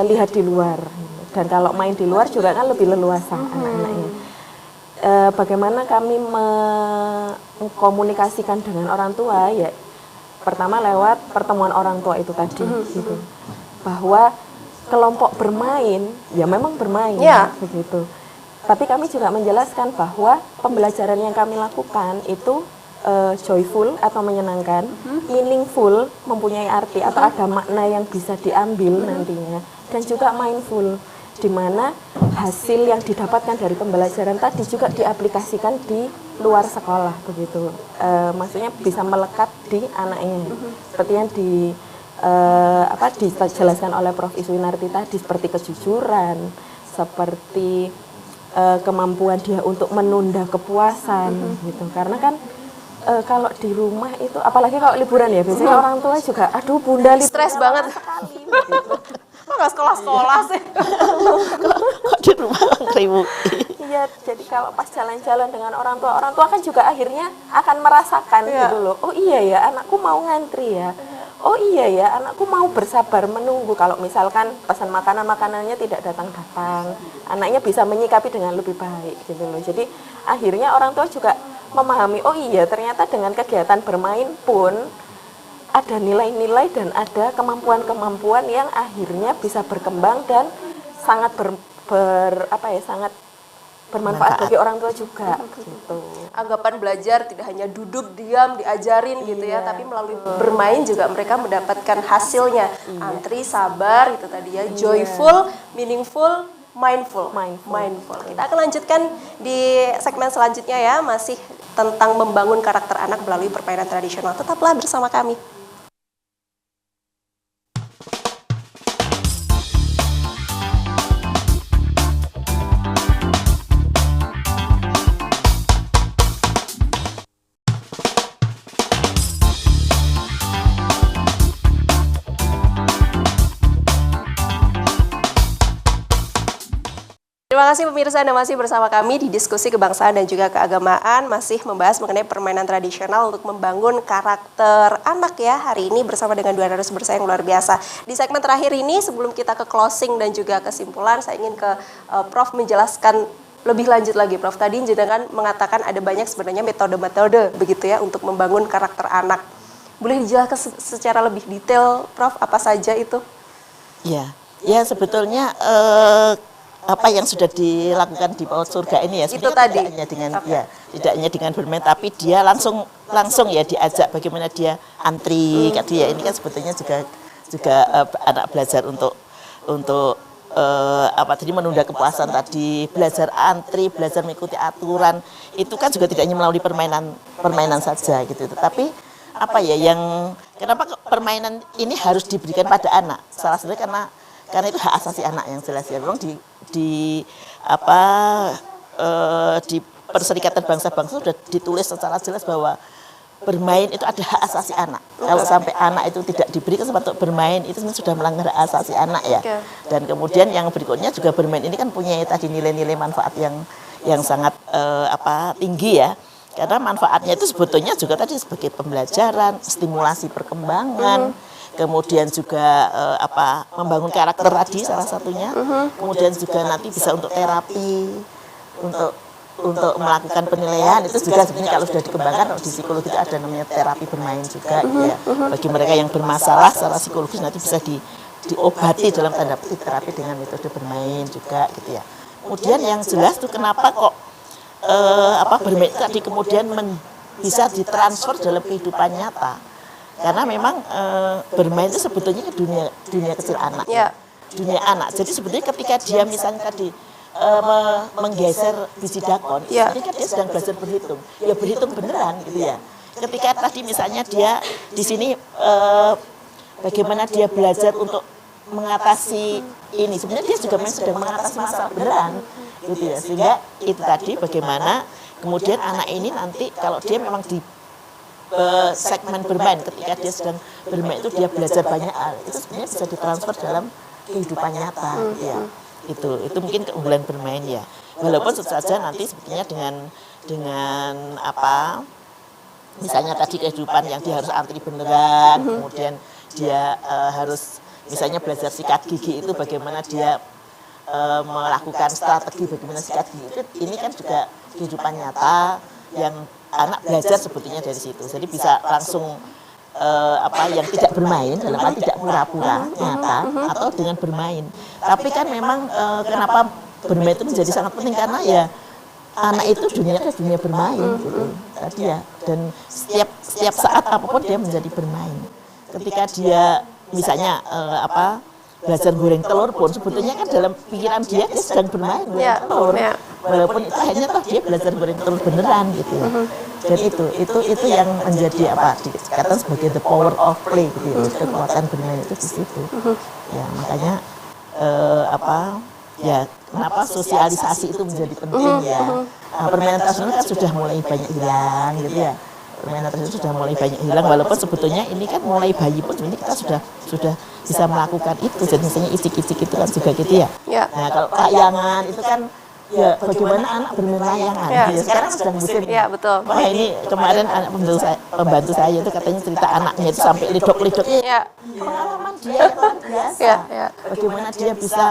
Speaker 3: lihat di luar. Dan kalau main di luar juga kan lebih leluasa anak-anaknya. Bagaimana kami mengkomunikasikan dengan orang tua ya pertama lewat pertemuan orang tua itu tadi gitu. Bahwa kelompok bermain ya memang bermain begitu. Tapi kami juga menjelaskan bahwa pembelajaran yang kami lakukan itu joyful atau menyenangkan, meaningful, mempunyai arti atau ada makna yang bisa diambil nantinya, dan juga mindful, di mana hasil yang didapatkan dari pembelajaran tadi juga diaplikasikan di luar sekolah begitu. Maksudnya bisa melekat di anaknya, seperti yang dijelaskan oleh Prof. Iswinarti tadi, seperti kejujuran, seperti kemampuan dia untuk menunda kepuasan gitu. Karena kan kalau di rumah itu, apalagi kalau liburan ya, biasanya orang tua juga, aduh bunda liburan
Speaker 1: Stres banget.
Speaker 3: sekali gitu.
Speaker 1: Kok nggak sekolah-sekolah sih?
Speaker 2: Kok di rumah ngeributi.
Speaker 3: Iya, jadi kalau pas jalan-jalan dengan orang tua kan juga akhirnya akan merasakan gitu loh. Oh iya ya, anakku mau ngantri ya. Oh iya ya, anakku mau bersabar menunggu. Kalau misalkan pesan makanannya tidak datang-datang, anaknya bisa menyikapi dengan lebih baik gitu loh. Jadi akhirnya orang tua juga memahami, oh iya ternyata dengan kegiatan bermain pun ada nilai-nilai dan ada kemampuan-kemampuan yang akhirnya bisa berkembang dan sangat sangat bermanfaat bagi orang tua juga gitu.
Speaker 1: Anggapan belajar tidak hanya duduk diam diajarin gitu ya, tapi melalui bermain juga mereka mendapatkan hasilnya. Antri, sabar itu tadi ya, joyful, meaningful, mindful. Kita akan lanjutkan di segmen selanjutnya ya, masih tentang membangun karakter anak melalui permainan tradisional. Tetaplah bersama kami. Terima kasih pemirsa, Anda masih bersama kami di diskusi kebangsaan dan juga keagamaan, masih membahas mengenai permainan tradisional untuk membangun karakter anak ya. Hari ini bersama dengan dua narasumber saya yang luar biasa. Di segmen terakhir ini, sebelum kita ke closing dan juga kesimpulan, saya ingin ke Prof menjelaskan lebih lanjut lagi. Prof, tadi jenengan mengatakan ada banyak sebenarnya metode-metode begitu ya untuk membangun karakter anak. Boleh dijelaskan secara lebih detail, Prof, apa saja itu?
Speaker 2: Ya sebetulnya apa yang sudah dilakukan di PAUD Surga ini ya,
Speaker 1: Itu tadi.
Speaker 2: tidak hanya dengan tidak hanya dengan bermain, tapi dia langsung ya diajak bagaimana dia antri. Dia ini kan sebetulnya juga anak belajar untuk tadi menunda kepuasan tadi, belajar antri, belajar mengikuti aturan. Itu kan juga tidak hanya melalui permainan saja gitu. Tetapi kenapa permainan ini harus diberikan pada anak? Salah satunya karena itu hak asasi anak yang jelas ya. Memang di Perserikatan Bangsa-Bangsa sudah ditulis secara jelas bahwa bermain itu ada hak asasi anak. Kalau sampai anak itu tidak diberi kesempatan untuk bermain, itu sudah melanggar hak asasi anak ya. Dan kemudian yang berikutnya juga bermain ini kan punya tadi nilai-nilai manfaat yang sangat tinggi ya. Karena manfaatnya itu sebetulnya juga tadi sebagai pembelajaran, stimulasi perkembangan, kemudian juga membangun karakter tadi salah satunya, kemudian juga nanti bisa untuk terapi, untuk melakukan penilaian. Itu juga sebenarnya kalau sudah dikembangkan di psikologi itu ada namanya terapi bermain juga gitu ya. Bagi mereka yang bermasalah secara psikologis nanti bisa diobati dalam tanda petik terapi dengan metode bermain juga gitu ya. Kemudian yang jelas tuh kenapa kok bermain tadi kemudian bisa ditransfer dalam kehidupan nyata. Karena memang bermain itu sebetulnya ke dunia kecil anak, dunia anak. Jadi sebetulnya ketika dia misalnya tadi menggeser biji dakon, ini kan dia sedang belajar berhitung, ya berhitung beneran gitu ya. Ketika tadi misalnya dia di sini bagaimana dia belajar untuk mengatasi ini, sebenarnya dia juga sedang mengatasi masalah beneran gitu ya. Sehingga itu tadi bagaimana kemudian anak ini nanti kalau dia memang di segmen bermain, ketika dia sedang bermain itu dia belajar banyak hal, itu sebenarnya bisa ditransfer dalam kehidupan nyata ya. Itu mungkin keunggulan bermain ya, walaupun saja nanti sebetulnya dengan misalnya tadi kehidupan yang dia harus antri beneran, kemudian dia harus misalnya belajar sikat gigi itu bagaimana dia melakukan strategi bagaimana sikat gigi itu, ini kan juga kehidupan nyata yang anak belajar sebetulnya dari situ. Jadi bisa langsung yang tidak bermain, dalam arti tidak pura-pura nyata atau dengan bermain. Tapi kan memang kenapa bermain itu menjadi sangat penting, karena ya anak itu dunia bermain gitu tadi ya. Dan setiap saat apapun dia menjadi bermain. Ketika dia misalnya belajar goreng telur pun sebetulnya kan dalam pikiran dia sedang bermain goreng telur. Walaupun itu akhirnya dia belajar goreng telur beneran gitu ya. Dan itu yang menjadi dikatakan sebagai the power of play gitu ya. Kekuatan bermain itu di situ. Ya makanya kenapa sosialisasi itu menjadi penting ya. Nah, permainan tradisional kan sudah mulai banyak hilang gitu ya. Permainan tradisional sudah mulai banyak hilang, walaupun sebetulnya ini kan mulai bayi pun sebenarnya kita sudah bisa melakukan itu. Jadi misalnya icik-icik itu kan juga gitu ya.
Speaker 1: Ya.
Speaker 2: Nah kalau layangan itu kan ya bagaimana anak bermain layangan.
Speaker 1: Ya.
Speaker 2: Ya, sekarang sedang musim.
Speaker 1: Ya, betul.
Speaker 2: Wah ini kemarin anak pembantu saya itu katanya cerita anaknya itu sampai lidok-lidok.
Speaker 1: Ya.
Speaker 2: Pengalaman dia itu luar biasa.
Speaker 1: Ya, ya.
Speaker 2: Bagaimana dia bisa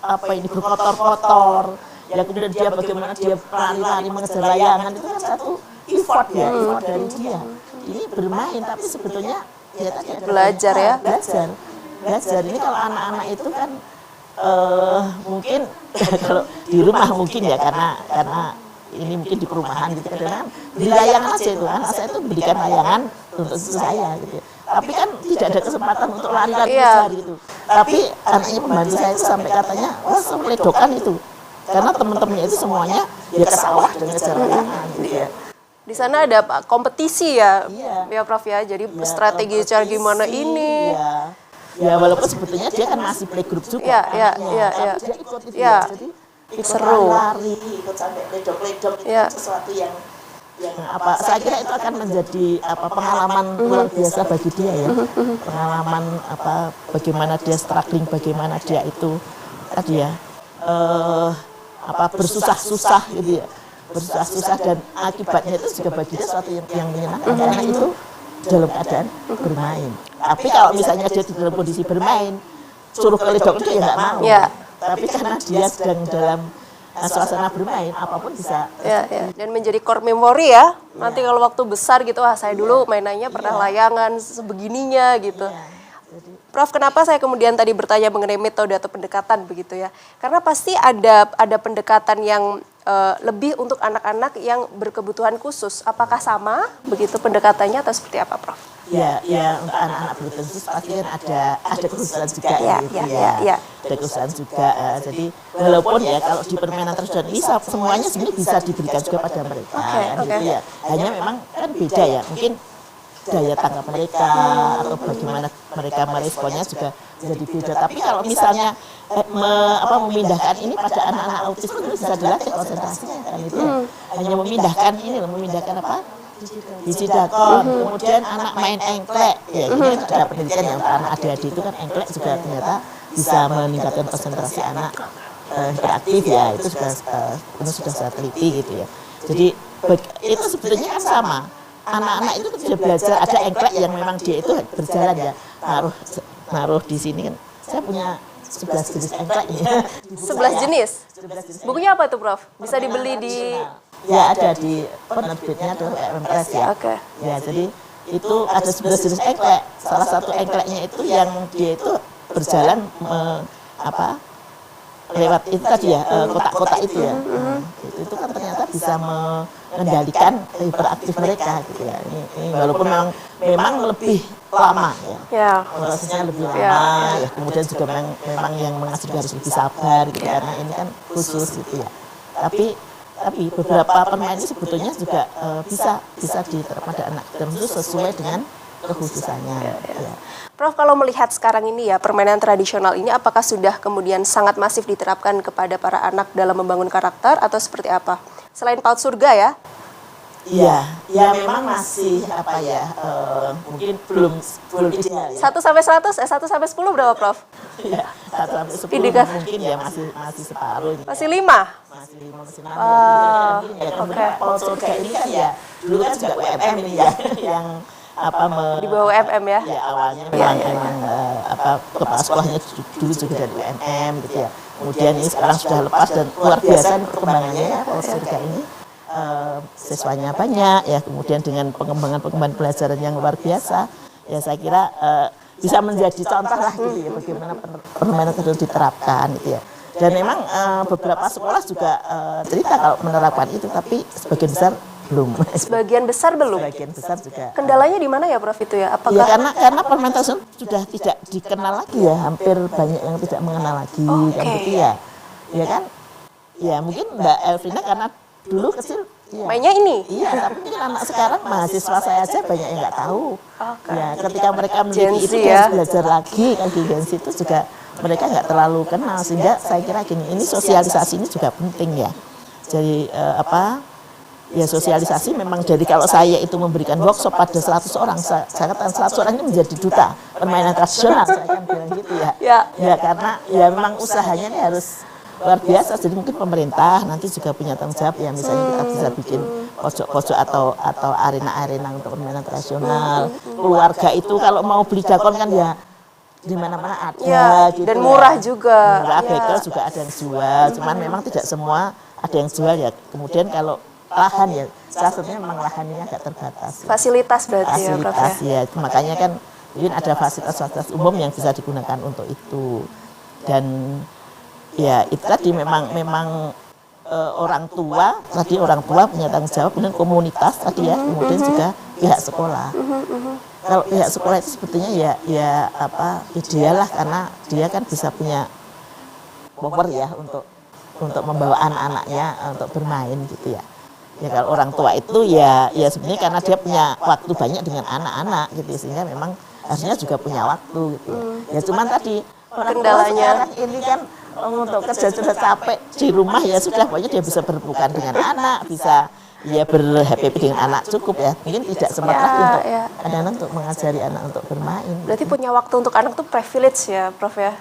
Speaker 2: berkotor-kotor. Ya kemudian dia bagaimana dia lari-lari mengejar layangan itu kan satu effort ya, effort dari dia. Ini bermain tapi sebetulnya dia tadi ada
Speaker 1: Belajar ya.
Speaker 2: Belajar. Ini kalau anak-anak itu kan mungkin kalau di rumah mungkin ya karena ini mungkin di perumahan gitu kadang-kadang beli layangan aja itu anak saya itu belikan layangan untuk susu saya gitu ya. Tapi kan tidak ada kesempatan untuk lari-lari besar gitu. Tapi anaknya pembantu saya itu sampai katanya wah seledokan itu karena teman-temannya itu semuanya ya ke sawah dan ngejar layangan gitu ya.
Speaker 1: Di sana ada kompetisi ya,
Speaker 2: Iya.
Speaker 1: ya Prof ya. Jadi
Speaker 2: Ya,
Speaker 1: strategi cara gimana
Speaker 2: kompetisi,
Speaker 1: ini?
Speaker 2: ya walaupun sebetulnya dia kan masih playgroup juga
Speaker 1: Ya, ya,
Speaker 2: anaknya,
Speaker 1: ya,
Speaker 2: tapi
Speaker 1: ya.
Speaker 2: dia ikut itu
Speaker 1: Ya.
Speaker 2: jadi ikut
Speaker 1: Seru.
Speaker 2: lari ikut sampai ledok-ledok itu
Speaker 1: Ya.
Speaker 2: sesuatu yang saya kira itu akan menjadi pengalaman luar biasa bagi dia ya, pengalaman bagaimana dia struggling, bagaimana dia itu tadi ya bersusah-susah gitu ya, bersusah-susah dan akibatnya itu juga bagi dia sesuatu yang menyenangkan karena itu dalam keadaan bermain. Tapi kalau misalnya dia di dalam kondisi bermain, suruh ke ledok-ledok ya nggak mau.
Speaker 1: Ya.
Speaker 2: Tapi karena dia sedang dalam suasana bermain, apapun bisa.
Speaker 1: Ya, ya. Dan menjadi core memory ya. Nanti kalau waktu besar gitu, saya dulu mainannya pernah layangan sebegininya gitu. Prof, kenapa saya kemudian tadi bertanya mengenai metode atau pendekatan begitu ya? Karena pasti ada pendekatan yang lebih untuk anak-anak yang berkebutuhan khusus. Apakah sama begitu pendekatannya atau seperti apa, Prof?
Speaker 2: Ya untuk anak-anak berkebutuhan khusus pasti kan ada kekhususan juga
Speaker 1: Ya,
Speaker 2: gitu
Speaker 1: ya,
Speaker 2: ya.
Speaker 1: ya.
Speaker 2: Ada kekhususan juga. Jadi walaupun ya kalau di permainan tradisional ini semuanya sebenarnya bisa diberikan juga pada mereka kan,
Speaker 1: Oke.
Speaker 2: gitu ya. Hanya memang kan beda ya. Mungkin daya tangkap mereka atau bagaimana mereka meresponnya juga jadi beda. Tapi kalau misalnya memindahkan ini pada anak-anak autis itu bisa dilatih konsentrasinya kan itu ya. Hanya memindahkan biji dakon, kemudian anak main engklek. Ya ini ada penelitian yang anak adik-adik itu kan engklek juga ternyata bisa meningkatkan konsentrasi anak hiperaktif ya. Itu sudah saya teliti gitu ya. Jadi itu sebetulnya kan sama. Anak-anak itu sudah belajar ada engklek yang memang dia itu berjalan ya, naruh di sini kan. Saya punya 11 jenis engklek ya.
Speaker 1: 11 jenis? Bukunya apa tuh, Prof? Bisa dibeli di...
Speaker 2: Ya ada di penerbitnya tuh MMS ya.
Speaker 1: Oke.
Speaker 2: Ya jadi itu ada 11 jenis engklek. Salah satu engkleknya itu yang dia itu berjalan lewat itu tadi ya kotak-kotak itu ya. Itu kan ternyata bisa mengendalikan hiperaktif mereka gitu ya. Ini walaupun memang lebih lama ya.
Speaker 1: Ya.
Speaker 2: Prosesnya lebih lama ya. Kemudian juga memang yang mengasuh juga harus lebih sabar gitu karena ini kan khusus gitu ya. Tapi beberapa permainan ini sebetulnya juga bisa diterapkan pada anak tertentu sesuai dengan kekhususannya. Ya.
Speaker 1: Prof, kalau melihat sekarang ini ya, permainan tradisional ini apakah sudah kemudian sangat masif diterapkan kepada para anak dalam membangun karakter atau seperti apa? Selain PAUD Surga ya?
Speaker 2: Ya memang masih mungkin belum ideal ya.
Speaker 1: 1 sampai 100, 1 sampai 10 berapa, Prof?
Speaker 2: Ya, 1 sampai 10
Speaker 1: Indikasi.
Speaker 2: mungkin ya masih separuh ini.
Speaker 1: Masih 5?
Speaker 2: Masih 5 masih 6 ya. Kemudian PAUD Surga ini kan ya dulu kan juga UMM ini ya yang
Speaker 1: Di bawah UMM ya?
Speaker 2: Ya awalnya memang kepala sekolahnya dulu juga dari UMM gitu ya. Kemudian ini sekarang sudah lepas dan luar biasa perkembangannya ya PAUD Surga ini. Siswanya banyak ya, kemudian dengan pengembangan pelajaran yang luar biasa ya saya kira bisa menjadi contoh lah gitu ya bagaimana permainan itu diterapkan gitu ya. Dan memang beberapa sekolah juga cerita kalau menerapkan itu, tapi sebagian besar belum.
Speaker 1: Sebagian besar belum?
Speaker 2: Sebagian besar juga.
Speaker 1: Kendalanya di mana ya, Prof, itu ya?
Speaker 2: Ya
Speaker 1: Apakah
Speaker 2: karena permainan tradisional sudah tidak dikenal lagi ya, hampir banyak yang tidak mengenal lagi kan gitu ya. Ya kan? Ya mungkin Mbak Elvina karena dulu kecil
Speaker 1: mainnya ini?
Speaker 2: Iya, tapi mungkin anak sekarang mahasiswa saya aja banyak yang nggak tahu. Ya, ketika mereka memiliki
Speaker 1: Gen Z
Speaker 2: itu
Speaker 1: ya.
Speaker 2: harus belajar lagi kan di Gen Z itu juga mereka nggak terlalu kenal, sehingga saya kira gini, ini sosialisasi ini juga penting ya. Jadi ya sosialisasi memang, jadi kalau saya itu memberikan workshop pada 100 orang, saya katakan 100 orang ini menjadi duta permainan tradisional, saya kan bilang gitu ya. Ya karena ya memang usahanya ini harus luar biasa, jadi mungkin pemerintah nanti juga punya tanggung jawab ya, misalnya kita bisa bikin pojok-pojok atau arena-arena untuk permainan tradisional. Keluarga itu kalau mau beli dakon kan ya di mana-mana ada
Speaker 1: Ya,
Speaker 2: gitu
Speaker 1: dan
Speaker 2: ya.
Speaker 1: murah juga.
Speaker 2: Murah,
Speaker 1: Ya.
Speaker 2: bekel juga ada yang jual, cuman memang tidak semua ada yang jual ya. Kemudian kalau lahan ya, salah satunya memang lahan ini agak terbatas.
Speaker 1: Fasilitas berarti ya, Prof
Speaker 2: Fasilitas
Speaker 1: ya.
Speaker 2: ya, makanya kan mungkin ada fasilitas umum yang bisa digunakan untuk itu. Dan ya itu tadi memang orang tua punya tanggung jawab, kemudian komunitas tadi ya, kemudian juga pihak sekolah. Kalau pihak sekolah itu sebetulnya ya ideal lah, karena dia kan bisa punya power ya untuk membawa anak-anaknya untuk bermain gitu ya. Ya kalau orang tua itu ya sebenarnya karena dia punya waktu banyak dengan anak-anak gitu, sehingga memang harusnya juga punya waktu gitu ya. Ya cuman tadi orang tua
Speaker 1: Kendalanya.
Speaker 2: sekarang ini kan untuk kerja sudah capek di rumah, ya sudah, pokoknya dia bisa berbuka dengan anak, bisa ya berhappy dengan anak, cukup ya. Mungkin tidak sempat lagi untuk kadang-kadang untuk mengajari anak untuk bermain.
Speaker 1: Berarti punya waktu untuk anak tuh privilege ya, Prof ya.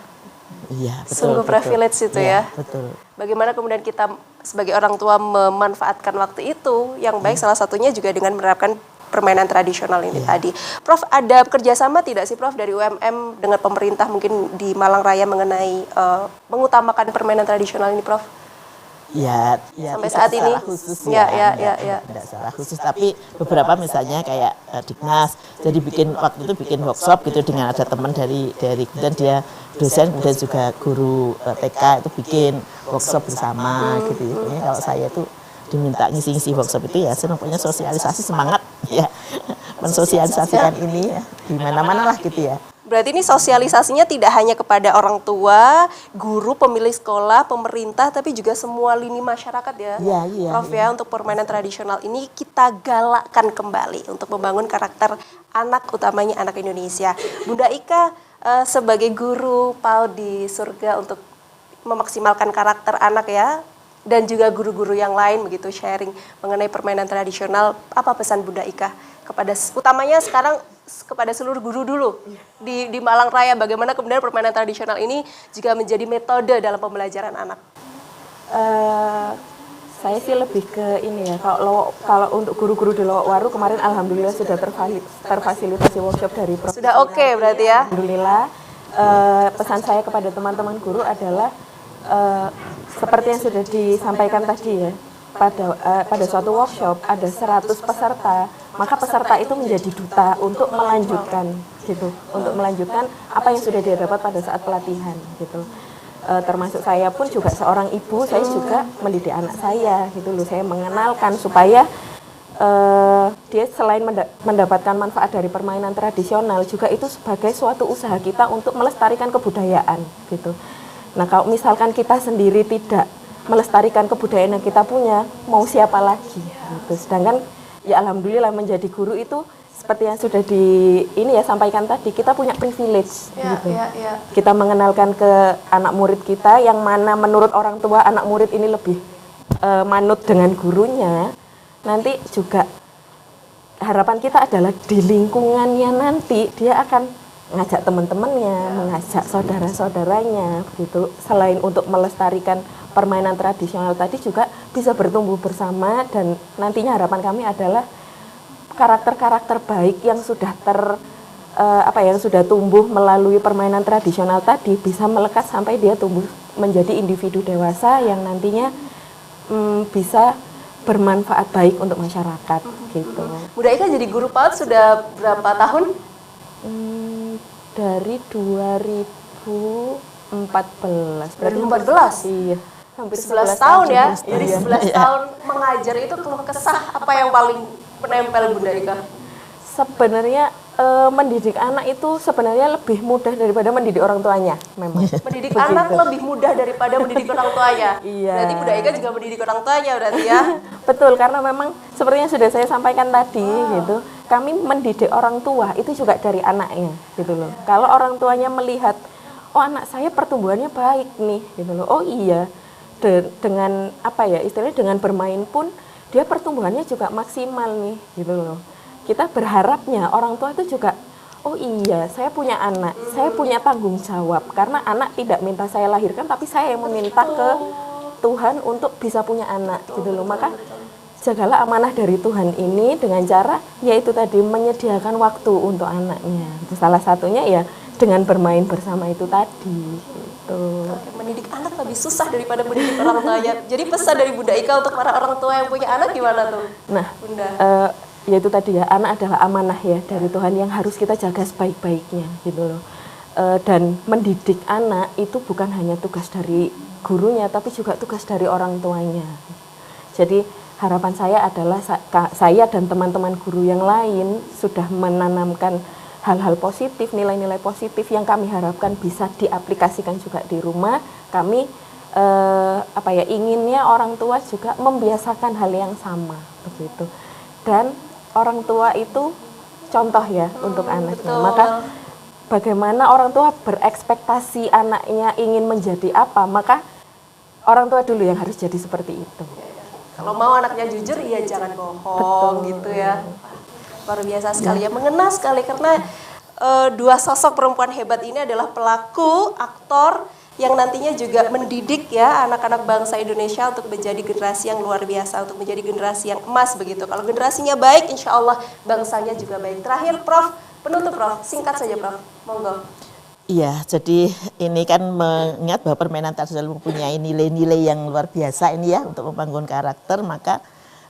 Speaker 2: Iya, betul.
Speaker 1: Sungguh privilege itu ya.
Speaker 2: Betul.
Speaker 1: Bagaimana kemudian kita sebagai orang tua memanfaatkan waktu itu yang baik, salah satunya juga dengan menerapkan permainan tradisional ini tadi. Prof, ada kerjasama tidak sih Prof dari UMM dengan pemerintah mungkin di Malang Raya mengenai mengutamakan permainan tradisional ini, Prof?
Speaker 2: Ya
Speaker 1: Sampai
Speaker 2: tidak
Speaker 1: saat ini?
Speaker 2: secara khusus ya,
Speaker 1: Ya.
Speaker 2: tidak secara khusus, tapi beberapa misalnya kayak Dignas, jadi waktu itu bikin workshop gitu dengan ada teman dari kemudian dia dosen, kemudian juga guru TK itu bikin workshop bersama gitu ya. Pokoknya kalau saya itu diminta ngisi-ngisi workshop itu ya senang, punya sosialisasi, semangat ya mensosialisasikan ini ya di mana-mana lah gitu ya.
Speaker 1: Berarti ini sosialisasinya tidak hanya kepada orang tua, guru, pemilik sekolah, pemerintah, tapi juga semua lini masyarakat ya, Prof ya, untuk permainan tradisional ini kita galakkan kembali untuk membangun karakter anak, utamanya anak Indonesia. Bunda Ika sebagai guru PAUD di Surga untuk memaksimalkan karakter anak ya, dan juga guru-guru yang lain begitu sharing mengenai permainan tradisional, apa pesan Bunda Ika kepada utamanya sekarang kepada seluruh guru dulu di Malang Raya, bagaimana kemudian permainan tradisional ini juga menjadi metode dalam pembelajaran anak?
Speaker 3: Saya sih lebih ke ini ya, kalau untuk guru-guru di Lowokwaru kemarin alhamdulillah sudah terfasilitasi workshop dari Prof.
Speaker 1: Sudah oke berarti ya?
Speaker 3: Alhamdulillah. Pesan saya kepada teman-teman guru adalah seperti yang sudah disampaikan tadi ya, pada suatu workshop ada 100 peserta, maka peserta itu menjadi duta untuk melanjutkan gitu, untuk melanjutkan apa yang sudah dia dapat pada saat pelatihan gitu. Termasuk saya pun juga seorang ibu, saya juga mendidik anak saya gitu loh, saya mengenalkan supaya dia selain mendapatkan manfaat dari permainan tradisional, juga itu sebagai suatu usaha kita untuk melestarikan kebudayaan gitu. Nah kalau misalkan kita sendiri tidak melestarikan kebudayaan yang kita punya, mau siapa lagi gitu. Sedangkan ya alhamdulillah menjadi guru itu seperti yang sudah sampaikan tadi, kita punya privilege gitu. Kita mengenalkan ke anak murid kita yang mana menurut orang tua anak murid ini lebih manut dengan gurunya. Nanti juga harapan kita adalah di lingkungannya nanti dia akan ngajak teman-temannya, mengajak saudara-saudaranya gitu. Selain untuk melestarikan permainan tradisional tadi, juga bisa bertumbuh bersama, dan nantinya harapan kami adalah karakter-karakter baik yang sudah yang sudah tumbuh melalui permainan tradisional tadi bisa melekat sampai dia tumbuh menjadi individu dewasa yang nantinya bisa bermanfaat baik untuk masyarakat gitu.
Speaker 1: Bunda Ika jadi guru PAUD sudah berapa tahun?
Speaker 3: Dari 2014.
Speaker 1: 2014?
Speaker 3: Iya. Hampir
Speaker 1: 11 tahun ya.
Speaker 3: 11
Speaker 1: Jadi
Speaker 3: tahun.
Speaker 1: 11 tahun mengajar itu keluh kesah apa yang paling menempel Bunda Ika?
Speaker 3: Sebenarnya mendidik anak itu sebenarnya lebih mudah daripada mendidik orang tuanya memang.
Speaker 1: Mendidik anak lebih mudah daripada mendidik orang tuanya.
Speaker 3: Iya.
Speaker 1: Berarti Bunda Ika juga mendidik orang tuanya berarti ya.
Speaker 3: Betul, karena memang seperti yang sudah saya sampaikan tadi gitu. Kami mendidik orang tua itu juga dari anaknya gitu loh. Kalau orang tuanya melihat oh anak saya pertumbuhannya baik nih gitu loh. Oh iya, dengan apa ya istilahnya dengan bermain pun dia pertumbuhannya juga maksimal nih gitu loh. Kita berharapnya orang tua itu juga oh iya, saya punya anak, saya punya tanggung jawab karena anak tidak minta saya lahirkan, tapi saya yang meminta ke Tuhan untuk bisa punya anak gitu loh. Maka jagalah amanah dari Tuhan ini dengan cara yaitu tadi menyediakan waktu untuk anaknya. Itu salah satunya ya dengan bermain bersama itu tadi. Gitu.
Speaker 1: Mendidik anak lebih susah daripada mendidik orang tuanya. Jadi pesan dari Bunda Ika untuk para orang tua yang punya anak gimana tuh?
Speaker 3: Nah,
Speaker 1: Bunda.
Speaker 3: yaitu tadi ya anak adalah amanah ya dari Tuhan yang harus kita jaga sebaik-baiknya gitu loh. Dan mendidik anak itu bukan hanya tugas dari gurunya tapi juga tugas dari orang tuanya. Jadi harapan saya adalah saya dan teman-teman guru yang lain sudah menanamkan hal-hal positif, nilai-nilai positif yang kami harapkan bisa diaplikasikan juga di rumah. Kami inginnya orang tua juga membiasakan hal yang sama begitu. Dan orang tua itu contoh ya untuk anaknya.
Speaker 1: Betul.
Speaker 3: Maka bagaimana orang tua berekspektasi anaknya ingin menjadi apa, maka orang tua dulu yang harus jadi seperti itu.
Speaker 1: Kalau mau anaknya jujur, ya jangan bohong. Betul. Gitu ya. Luar biasa sekali ya, mengena sekali karena dua sosok perempuan hebat ini adalah pelaku, aktor yang nantinya juga mendidik ya anak-anak bangsa Indonesia untuk menjadi generasi yang luar biasa, untuk menjadi generasi yang emas begitu. Kalau generasinya baik, insya Allah bangsanya juga baik. Terakhir Prof, penutup Prof, singkat saja Prof, monggo.
Speaker 2: Iya, jadi ini kan mengingat bahwa permainan tradisional mempunyai nilai-nilai yang luar biasa ini ya untuk membangun karakter, maka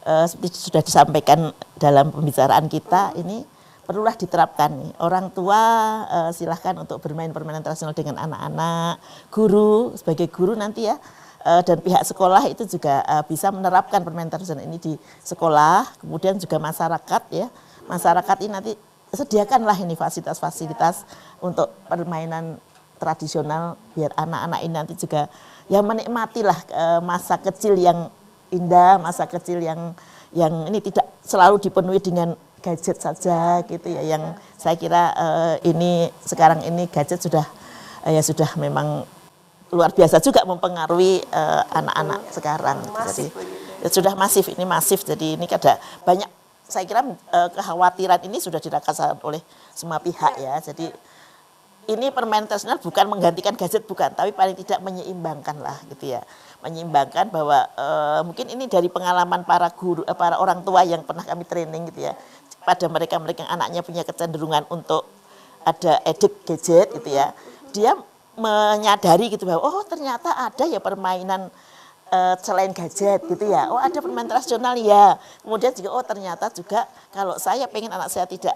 Speaker 2: seperti sudah disampaikan dalam pembicaraan kita ini perlulah diterapkan nih. Orang tua silahkan untuk bermain permainan tradisional dengan anak-anak, guru sebagai guru nanti ya, dan pihak sekolah itu juga bisa menerapkan permainan tradisional ini di sekolah, kemudian juga masyarakat ya, masyarakat ini nanti sediakanlah ini fasilitas-fasilitas untuk permainan tradisional biar anak-anak ini nanti juga ya menikmatilah masa kecil yang indah, masa kecil yang ini tidak selalu dipenuhi dengan gadget saja gitu ya, yang saya kira ini sekarang ini gadget sudah memang luar biasa juga mempengaruhi anak-anak sekarang.
Speaker 1: Masif
Speaker 2: jadi sudah masif, ini masif, jadi ini ada banyak, saya kira kekhawatiran ini sudah dirasakan oleh semua pihak ya. Jadi ini permainan tradisional bukan menggantikan gadget, bukan, tapi paling tidak menyeimbangkan lah gitu ya. Menyeimbangkan bahwa mungkin ini dari pengalaman para guru, para orang tua yang pernah kami training gitu ya. Pada mereka-mereka yang anaknya punya kecenderungan untuk ada edik gadget gitu ya. Dia menyadari gitu bahwa oh ternyata ada ya permainan selain gadget gitu ya. Oh ada permainan tradisional ya. Kemudian juga oh ternyata juga kalau saya pengen anak saya tidak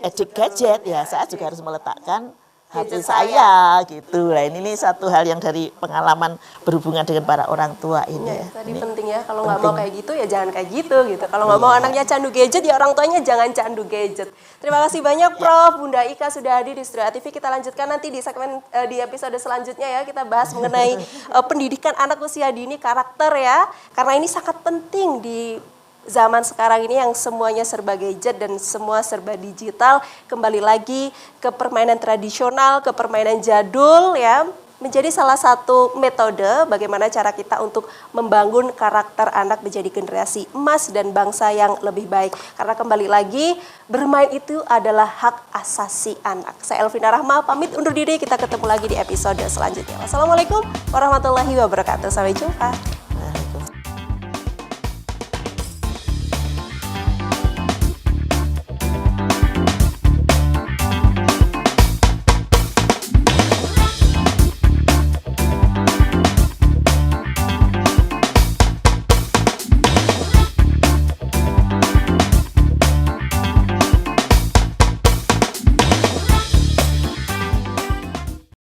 Speaker 2: edik gadget ya, saya juga harus meletakkan hati saya gitu. Nah ini satu hal yang dari pengalaman berhubungan dengan para orang tua ini.
Speaker 1: Ya, tadi
Speaker 2: ini
Speaker 1: penting ya, kalau nggak mau kayak gitu ya jangan kayak gitu. Kalau nggak mau anaknya candu gadget ya orang tuanya jangan candu gadget. Terima kasih banyak Prof, Bunda Ika sudah hadir di Studio TV. Kita lanjutkan nanti di segmen di episode selanjutnya ya, kita bahas mengenai pendidikan anak usia dini, karakter ya. Karena ini sangat penting di zaman sekarang ini yang semuanya serba gadget dan semua serba digital. Kembali lagi ke permainan tradisional, ke permainan jadul ya, menjadi salah satu metode bagaimana cara kita untuk membangun karakter anak menjadi generasi emas dan bangsa yang lebih baik. Karena kembali lagi bermain itu adalah hak asasi anak. Saya Elvina Rahma pamit undur diri, kita ketemu lagi di episode selanjutnya. Wassalamualaikum warahmatullahi wabarakatuh. Sampai jumpa.